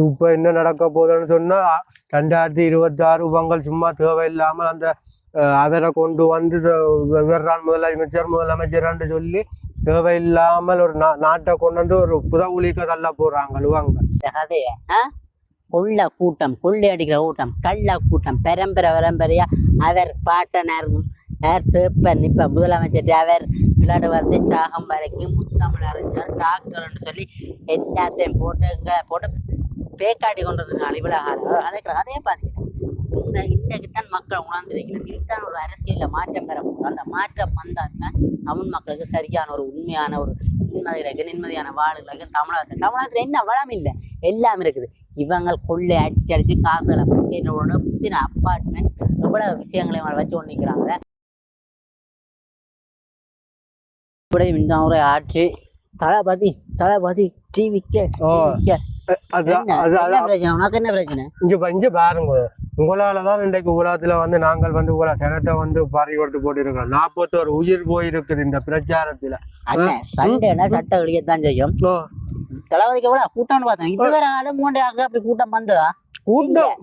இப்ப என்ன நடக்க போகுதுன்னு சொன்னா 2026 பொங்கல் சும்மா தேவையில்லாமல் அந்த அவரை கொண்டு வந்து இவர்தான் முதலமைச்சர் சொல்லி தேவையில்லாமல் ஒரு நாட்டை கொண்டு வந்து ஒரு புதவுலிக்க தள்ள போறாங்க கதைய கொள்ள கூட்டம், கொள்ளையடிக்கிற கூட்டம், கள்ள கூட்டம், பரம்பரையா அவர் பாட்டனர் பேப்பர் இப்ப முதலமைச்சர் அவர் விளையாடு வந்து சாகம் வரைக்கும் முத்தமிழ் அறிஞர் டாக்டர்ன்னு சொல்லி எல்லாத்தையும் போட்டு பேக்காட்டி கொண்டு வந்தாங்க இவ்வளவு அதே பாத்தீங்கன்னா இன்றைக்குத்தான் மக்கள் உணர்ந்திருக்கிறது. இதுதான் ஒரு அரசியல்ல மாற்றம் பெற போகுது. அந்த மாற்றம் வந்தால்தான் தமிழ் மக்களுக்கு சரியான ஒரு உண்மையான ஒரு நிம்மதியான வாழ்களுக்கு தமிழகத்துல என்ன வளம் இல்லை, எல்லாம் இருக்குது. இவங்க கொள்ளை அடிச்சு காசுகளை புத்தின அப்பார்ட்மெண்ட் எவ்வளவு விஷயங்களை வச்சு கொண்டிருக்கிறாங்க. இந்த முறை ஆட்சி தளபதி டிவிக்கு உனக்கு என்ன பிரச்சனை? இங்க பாருங்க, உங்களாலதான் இன்றைக்கு உலகத்துல வந்து நாங்கள் வந்து கிணத்தை வந்து பாரி கொடுத்து போட்டிருக்கோம். 41 உயிர் போயிருக்குது இந்த பிரச்சாரத்துல. சண்டேனா சட்ட வெளியத்தான் செய்யும். தளபதிக்கு எவ்வளவு கூட்டம்னு பார்த்தேன். இதுவரை மூன்று அப்படி கூட்டம் வந்ததா?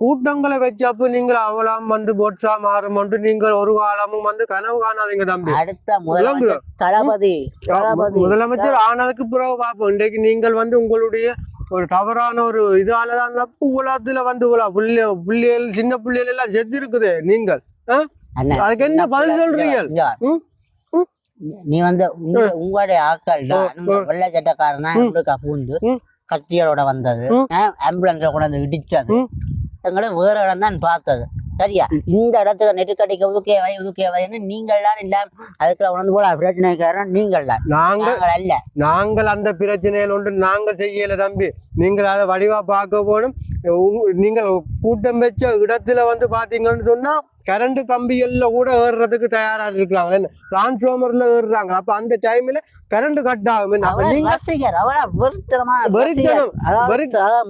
கூட்டங்களை வச்சு அப்ப நீங்கள் அவலாம் வந்து பொட்சா மாறும் நீங்கள் ஒரு காலமும் வந்து கனவு காணாதீங்க தம்பி. அடுத்த முதலமைச்சர் ஆனதுக்கு பிறகு பார்ப்போம். இன்றைக்கு நீங்கள் வந்து உங்களுடைய ஒரு தவறான ஒரு இதாலதான் உலகத்துல வந்து புள்ளியல் சின்ன புள்ளியல் எல்லாம் செத்து இருக்குது. நீங்கள் அதுக்கு என்ன பதில் சொல்றீங்க? நீ வந்து உங்களுடைய ஆட்கள் வெள்ளை சட்டக்காரனா பூந்து கத்தியோட வந்தது, ஆம்புலன்ஸை கொண்டு இடிச்சது, எங்களை வேற இடம் தான் பார்த்தது. சரியா? இந்த இடத்துக்கு நெருக்கடிக்க உதுக்கேவாயின்னு நீங்கள் தான் இல்ல அதுக்குள்ள உணர்ந்து போல பிரச்சனைக்கார நீங்கள் தான். நாங்கள் அந்த பிரச்சனையில் ஒன்று நாங்கள் செய்யல தம்பி. நீங்கள் அதை வடிவா பார்க்க போனும். நீங்கள் கூட்டம் வச்ச இடத்துல வந்து பாத்தீங்கன்னு சொன்னா கரண்ட் கம்பிகள்ல கூட ஏறுறதுக்கு தயாரா இருக்கிறாங்க. டிரான்ஸ்பார்மர்ல ஏறுறாங்க. அப்ப அந்த டைம்ல கரண்ட் கட் ஆகும்.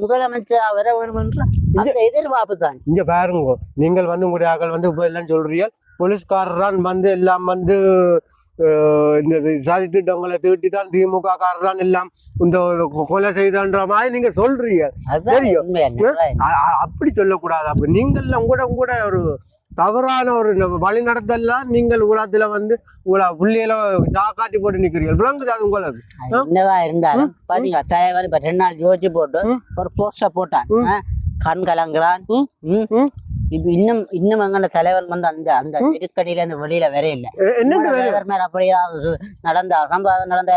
முதலமைச்சர் வர வேண்டும் என்ற எதிர்பார்ப்பு தான். இங்க பாருங்க, நீங்கள் வந்து உங்களுடைய ஆக்கள் வந்து எல்லாம் சொல்றீங்க. போலீஸ்காரரான் வந்து எல்லாம் வந்து இந்த சாதி திட்டங்களை தீட்டிதான் திமுக காரரான் எல்லாம் இந்த கொலை செய்தன்ற மாதிரி நீங்க சொல்றீங்க. தெரியும், அப்படி சொல்லக்கூடாது. அப்ப நீங்கள் உங்களோட ஒரு தவறான ஒரு வழி நடத்தலாம். நீங்கள் உலகத்துல வந்து புள்ளியில காட்டி போட்டு நிக்கிறீங்க. விளங்குது அது உங்களுக்கு? என்னவா இருந்தாலும் பாத்தீங்களா, தலைவர் இப்ப 2 நாள் யோசிச்சு போட்டு ஒரு போஸ்டர் போட்டான், கண் கலங்குறான். இப்ப இன்னும் எங்க தலைவர் வந்து அந்த நெருக்கடியில இருந்து வெளியில வர இல்ல. அப்படியா நடந்தா சம்பவம் நடந்தா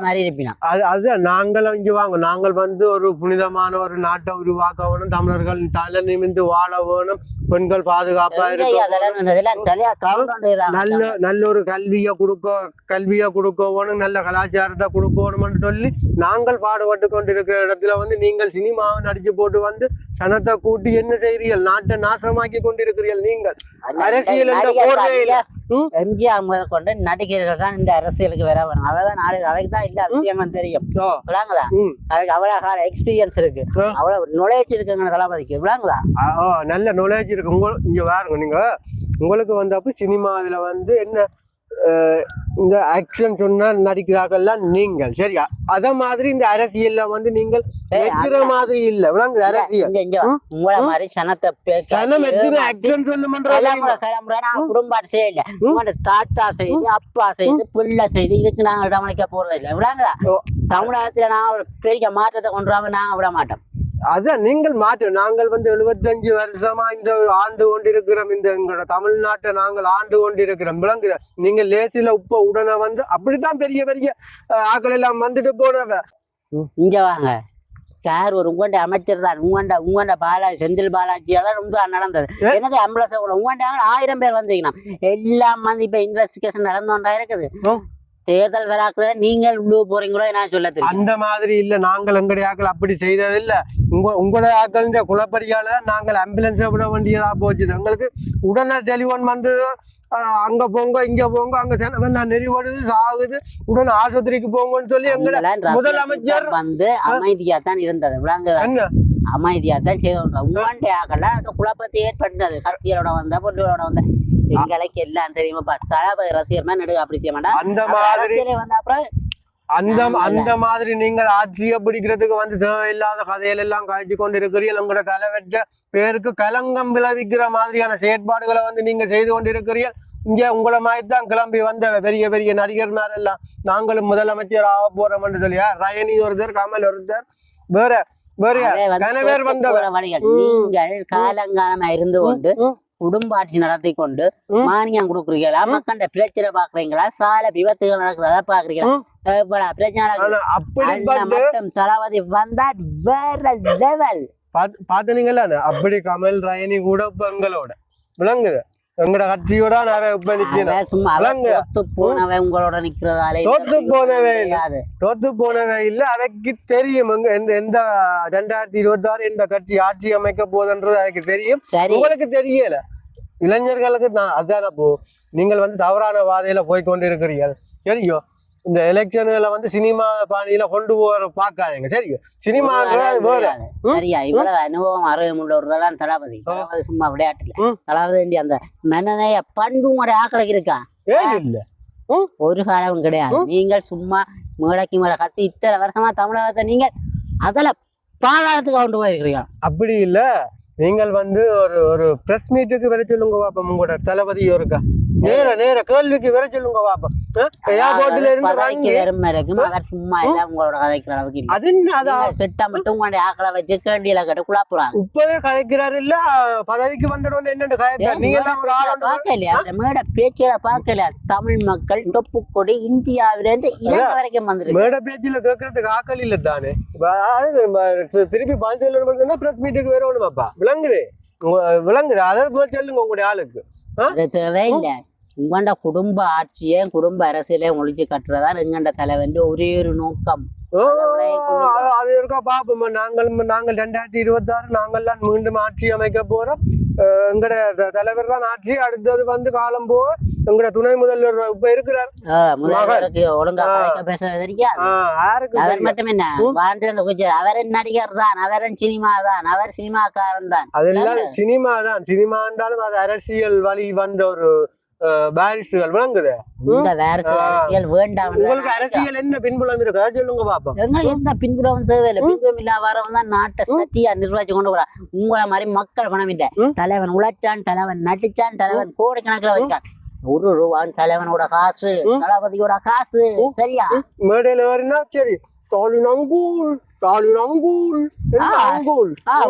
மாதிரி இருப்பினா அதுதான். நாங்களும் இங்க வாங்க, நாங்கள் வந்து ஒரு புனிதமான ஒரு நாட்டை உருவாக்க வேணும். தமிழர்கள் தலை நிமிந்து வாழ வேணும். பெண்கள் பாதுகாப்பா இருக்கும். நல்ல ஒரு கல்வியை கொடுக்க வேணும். நல்ல கலாச்சாரத்தை கொடுக்கணும்னு சொல்லி நாங்கள் பாடுபட்டு கொண்டிருக்கிற இடத்துல வந்து நீங்கள் சினிமாவை நடிச்சு போட்டு வந்து சனத்தை கூட்டி என்ன செய்றீங்க? நாட்டை நாசமாக்கி கொண்டிருக்கிறீர்கள். நீங்கள் அரசியல் எம்ஜிஆர் முதல் கொண்டு நடிகர்கள் தான் இந்த அரசியலுக்கு வர வேணும். அவ்வளவுதான் அதுக்கு தான் இல்ல விஷயங்கள் தெரியும். விளங்குதா? அதுக்கு அவ்வளவு எக்ஸ்பீரியன்ஸ் இருக்கு, அவ்வளவு நுழைச்சு இருக்குங்க தளபதிக்கு. விளங்குதா? நல்ல நுழைச்சு இருக்கு. இங்க பாருங்க, நீங்க உங்களுக்கு வந்து அப்ப சினிமா இதுல வந்து என்ன இந்த ஆக்ஷன் சொன்னா நடிக்கிறார்கள்லாம் நீங்கள். சரியா? அத மாதிரி இந்த அரசியல்ல வந்து நீங்கள் எத்திர மாதிரி இல்ல. விளங்குது? அரசியல் உங்கள மாதிரி சனத்தை குடும்பாடு செய்யல, உங்களோட தாத்தா செய்து அப்பா செய்து பிள்ளை செய்து இதுக்கு நாங்க இடமளிக்க போறது இல்லை. விளங்குதா? தமிழகத்துல நாங்க பெரிய மாற்றத்தை கொண்டு நாங்க விட மாட்டோம். அதான் நீங்கள் மாற்றம். நாங்கள் வந்து 75 வருஷமா இந்த ஆண்டு கொண்டிருக்கிறோம். இந்த எங்களோட தமிழ்நாட்டை நாங்கள் ஆண்டு கொண்டிருக்கிறோம். விளங்குற? நீங்கள் லேசில உப்ப உடனே வந்து அப்படித்தான் பெரிய பெரிய ஆக்கள் எல்லாம் வந்துட்டு போனவ. இங்க வாங்க சார், ஒரு உங்கண்ட அமைச்சர் தான். உங்கண்ட பாலாஜி, செந்தில் பாலாஜியால ரொம்ப நடந்தது. என்னது அம்புலன்ஸ் உங்கண்ட 1000 பேர் வந்தீங்கன்னா எல்லாம் வந்து இப்ப இன்வெஸ்டிகேஷன் நடந்தோண்டா இருக்குது. தேர்தல் வராக்குல நீங்கள் உள்ளூர் போறீங்களோ நான் சொல்ல தெரியும். அந்த மாதிரி இல்ல, நாங்கள் எங்களுடைய ஆக்கள் அப்படி செய்தது இல்ல. உங்களுடைய ஆக்கள் குளப்படியால நாங்கள் ஆம்புலன்ஸை விட வேண்டியதா போச்சு. எங்களுக்கு உடனே டெலிஃபோன் வந்து அங்க போங்க இங்க போங்க, அங்க நெறிவடுது சாகுது, உடனே ஆஸ்பத்திரிக்கு போங்கன்னு சொல்லி எங்களை முதலமைச்சர் வந்து அமைதியா தான் இருந்தது. விளங்குதா? அமைதியா தான் செய்து உங்களுடைய ஆக்கள் அந்த குழப்பத்தை ஏற்படுத்தது. கத்தியலோட வந்த பொருளோட வந்த எங்களுக்கு எல்லாம் தெரியுமா? தளபதி ரசிகர் மாதிரி நடுக அப்படி செய்ய மாட்டான். அந்த மாதிரி வந்து அப்புறம் அந்த மாதிரி நீங்கள் ஆட்சியை பிடிக்கிறதுக்கு வந்து தேவையில்லாத கதையில எல்லாம் காய்ச்சி கொண்டு இருக்கிறீர்கள். உங்களோட தலைவற்ற பேருக்கு கலங்கம் விளைவிக்கிற மாதிரியான செயற்பாடுகளை வந்து நீங்க செய்து கொண்டு இருக்கிறீர்கள். இங்க உங்களை மாதிரி தான் கிளம்பி வந்த பெரிய பெரிய நடிகர் எல்லாம் நாங்களும் முதலமைச்சர் ஆக போறோம் என்று சொல்லியா ரயனி ஒருத்தர், கமல் ஒருத்தர், வேற வேற கனவேர் வந்தவர். நீங்கள் காலங்காலமா இருந்து கொண்டு குடும்ப ஆட்சி நடத்தி கொண்டு மானியம் கொடுக்குறீங்களா? மக்கண்ட பிரச்சனை பாக்குறீங்களா? சாலை விபத்துகள் நடக்குறதா பாக்குறீங்களா? பிரச்சனை தளபதி வந்தா வேற லெவல் பாத்துனீங்களா? அப்படி கமல் ரயனி கூட இப்ப எங்களோட விளங்குது. எங்கட கட்சியோட உங்களோட நிக்கிறதாலே தோத்து போனவே இல்ல. அவைக்கு தெரியும் எந்த 2026 எந்த கட்சி ஆட்சி அமைக்க போதுன்றது அவைக்கு தெரியும். உங்களுக்கு தெரியல. இளைஞர்களுக்கு அதான் அப்போ நீங்கள் வந்து தவறான பாதையில போய்கொண்டு இருக்கிறீர்கள். தெரியும் இந்த எலெக்ஷன்ல வந்து சினிமா பாணியில கொண்டு போற பாக்காதீங்க. சரியா? சினிமா சரியா? இவ்வளவு அனுபவம் அறிவு உள்ளவர்களெல்லாம் தளபதி சும்மா விளையாட்டுல தளபதி அந்த மனநேய பண்பு உங்களுடைய ஆக்களுக்கு இருக்கா? இல்ல, ஒரு காலமும் கிடையாது. நீங்கள் சும்மா மேடைக்கு மேல கத்தி இத்தனை வருஷமா தமிழகத்தை நீங்கள் அதுல பாதாளத்துக்கு கொண்டு போயிருக்கிறீங்க. அப்படி இல்ல. நீங்கள் வந்து ஒரு பிரஸ் மீட்டுக்கு வர சொல்லுங்க பாப்போம். உங்களோட தளபதி இருக்கா? நேர கேள்விக்கு வர சொல்லுங்க பாப்போம். ஏர்போர்ட்ல இருந்து அவர் சும்மா இல்ல உங்களோட கதைக்கிற அளவுக்கு திட்டமிட்டு உங்களுடைய ஆக்களை வச்சு கேண்டியில கேட்டு குழப்புறாங்க. இப்பவே கதைக்கிறாரு இல்ல, பதவிக்கு வந்துடும் என்னன்னு கதைக்கிறார். நீங்க எல்லாம் ஒரு ஆள் பார்க்கலையா? மேட பேச்சுல பார்க்கலையா? தமிழ் மக்கள் தொப்பு கொடி இந்தியாவிலிருந்து இலங்கை வரைக்கும் வந்துருக்கு. மேட பேச்சுல கேட்கறதுக்கு ஆக்கள் இல்ல தானே. திருப்பி பாஞ்சு பிரஸ் மீட்டுக்கு வேற ஒண்ணு பாப்பா விளங்குது. அதை சொல்லுங்க உங்களுடைய ஆளுக்கு. அது தேவையில்லை. உங்கண்ட குடும்ப ஆட்சியே குடும்ப அரசியலே ஒழிச்சு கட்டுறதான் எங்கண்ட தலைவன் ஒரே ஒரு நோக்கம். அது இருக்கா பாப்போம். நாங்கள் 2026 நாங்கள்லாம் மீண்டும் ஆட்சி அமைக்க போறோம். எங்கட தலைவர் தான் ஆட்சி. அடுத்தது வந்து காலம் போக எங்கட துணை முதல்வர் இப்ப இருக்கிறார். ஒழுங்கா பேச அவர் மட்டும் என்ன அவரின் நடிகர் தான், அவரின் சினிமா தான், அவர் சினிமாக்காரன் தான். அதெல்லாம் சினிமா தான். சினிமா இருந்தாலும் அது அரசியல் வழி வந்த ஒரு பாரிசுகள் விளங்குது. அரசியல் வேண்டாம். உங்களுக்கு அரசியல் என்ன பின்புலம் இருக்கு சொல்லுங்க பாப்போம். எங்களுக்கு எந்த பின்புலம் தேவையில்லை. பின்புலம் இல்லாத வரவன் தான் நாட்டை சத்தியா நிர்வாகிச்சு கொண்டு போறான். உங்களை மாதிரி மக்கள் பணம் இல்லை. தலைவன் உழைச்சான், தலைவன் நடிச்சான், தலைவன் கோடிக்கணக்கில் வைக்கான். ₹1 தலைவனோட காசு, தளபதியோட காசு. சரியா? மேடையில வரனா சரி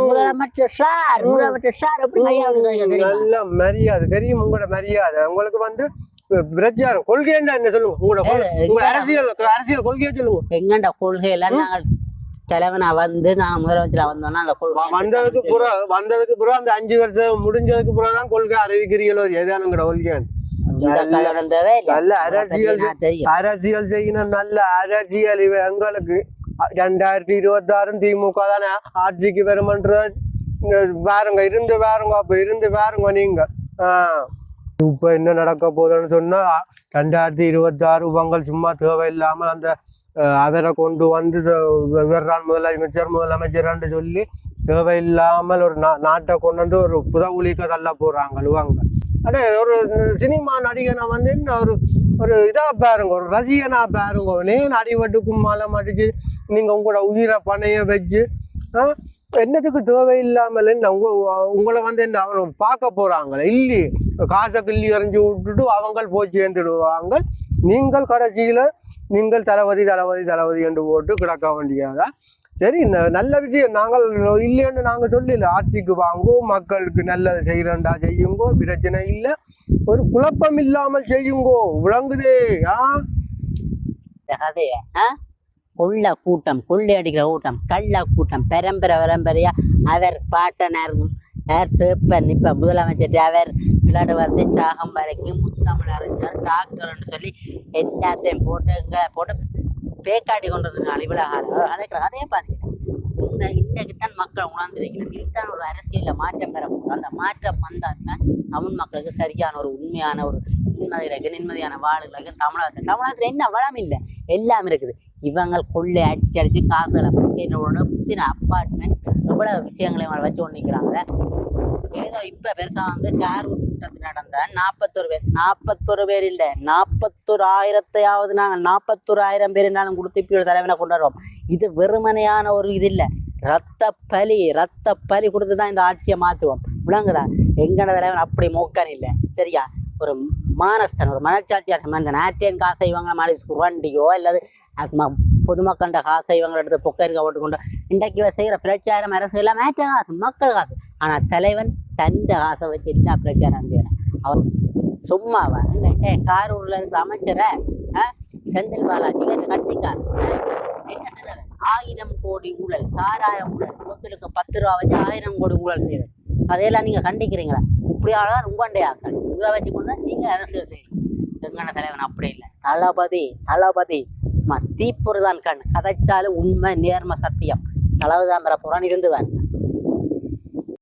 முதலமைச்சர் சார், முதலமைச்சர் சார் நல்ல மரியாதை தெரியும். உங்களோட மரியாதை உங்களுக்கு வந்து பிரச்சாரம் கொள்கை என்ன சொல்லுங்க. உங்களோட அரசியல் கொள்கையை சொல்லுங்க. எங்கண்ட கொள்கை எல்லாம் நாங்கள் தலைவனா வந்து நாங்க முதலமைச்சரா வந்தோம்னா அந்த கொள்கை வந்ததுக்கு பிறகு அந்த 5 வருஷம் முடிஞ்சதுக்கு பிறகுதான் கொள்கை அறிவிக்கிறீங்களோ ஏதானுங்கிற கொள்கை. அரசியல் செய்யணும். நல்ல அரசியல் எங்களுக்கு 2026 திமுக தானே ஆட்சிக்கு வருமன்ற பாருங்க. இருந்து பாருங்க நீங்க. இப்ப என்ன நடக்க போதுன்னு சொன்னா 2026 பொங்கல் சும்மா தேவையில்லாமல் அந்த அவரை கொண்டு வந்து இவர்தான் முதலமைச்சர் சொல்லி தேவையில்லாமல் ஒரு நாட்டை கொண்டு வந்து ஒரு புதவுலிக்க தள்ள போறாங்க. அடே ஒரு சினிமா நடிகனை வந்து ஒரு இதா பாருங்க, ஒரு ரசிகனா பாருங்க. நேன் அடிபட்டு கும்மாலம் அடிச்சு நீங்க உங்களோட உயிரை பணைய வச்சு என்னத்துக்கு தேவையில்லாமல் உங்களை வந்து என்ன அவங்க பார்க்க போறாங்களே இல்லையே. காசை கிள்ளி எறிஞ்சு விட்டுட்டு அவங்க போய் சேர்ந்துடுவாங்க. நீங்கள் கடைசியில நீங்கள் தளபதி என்று போட்டு கிடக்க வேண்டியதா? சரி, நல்ல விஷயம். நாங்கள் இல்லைன்னு நாங்க சொல்லல. ஆட்சிக்கு வாங்கோ, மக்களுக்கு நல்லது செய்யறா செய்யுங்கோ, பிரச்சனை இல்லை. ஒரு குழப்பம் இல்லாமல் செய்யுங்கோ. விளங்குதே? கொள்ள கூட்டம், கொள்ளையடிக்கிற கூட்டம், கள்ள கூட்டம், பரம்பரையா அவர் பாட்டனர் இப்ப முதலமைச்சர் அவர் விளையாடு வந்து சாகம் வரைக்கும் முத்தமிழ் அறிஞர் டாக்டர்ன்னு சொல்லி எல்லாத்தையும் போட்டு பேக்காட்டி கொண்டிருந்தாங்க. இவ்வளவு அதே பாத்தீங்கன்னா இன்னைக்குத்தான் மக்கள் உணர்ந்திருக்கிறது. இதுதான் ஒரு அரசியல்ல மாற்றம் பெறக்கூடும். அந்த மாற்றம் வந்தால்தான் தமிழ் மக்களுக்கு சரியான ஒரு உண்மையான ஒரு நிம்மதியான வாழ்களுக்கு தமிழகத்துல என்ன வளம் இல்லை, எல்லாம் இருக்குது. இவங்க கொள்ளை அடிச்சு காசுகளை புத்தின அப்பார்ட்மெண்ட் எவ்வளவு விஷயங்களை வச்சு கொண்டு நிற்கிறாங்க. ஏதோ இப்ப பெருசா வந்து காரூர் கூட்டத்தில் நடந்த 41 பேர் இல்ல 41,000 நாங்க 41,000 பேர் நாளும் கொடுத்து இப்படி ஒரு தலைவனை கொண்டாடுவோம். இது வெறுமனையான ஒரு இது இல்ல, ரத்த பலி கொடுத்துதான் இந்த ஆட்சியை மாத்துவோம். விளங்குதா? எங்கட தலைவன் அப்படி மோக்கன் இல்லை, சரியா? ஒரு மானஸ்தன், ஒரு மனச்சாட்சியாட்டம். அந்த நாட்டியன் காசை இவங்க மாதிரி சுரண்டியோ அல்லது பொதுமக்கள்கிட்ட காசை இவங்க எடுத்து பொக்கரிக்க போட்டுக்கொண்டு இன்றைக்கு செய்கிற பிரச்சாரம் அரசு எல்லாம் மேற்ற காசு, மக்கள் காசு. ஆனா தலைவன் தந்த காசை வச்சு என்ன பிரச்சாரம் செய்யறான்? அவர் சும்மாவா? காரூர்ல இருக்கிற அமைச்சரை செந்தில் பாலாஜி கட்சிக்கார் என்ன செய்யறாரு? 1000 கோடி ஊழல், சாராய ஊழல், ஒருத்தருக்கு 10 ரூபா வச்சு 1000 கோடி ஊழல் செய்யறது. அதையெல்லாம் நீங்க கண்டிக்கிறீங்களா? இப்படியாதான் உங்களுடைய ஆக்கள் இதை வச்சுக்கொண்டு நீங்க அரசியல் செய்யுங்க. எங்கன தலைவன் அப்படி இல்லை, தளபதி சும்மா தீப்பொருதான் கண் கதைச்சாலும் உண்மை நேர்ம சத்தியம். தளவுதான் பெற போறான்னு இருந்து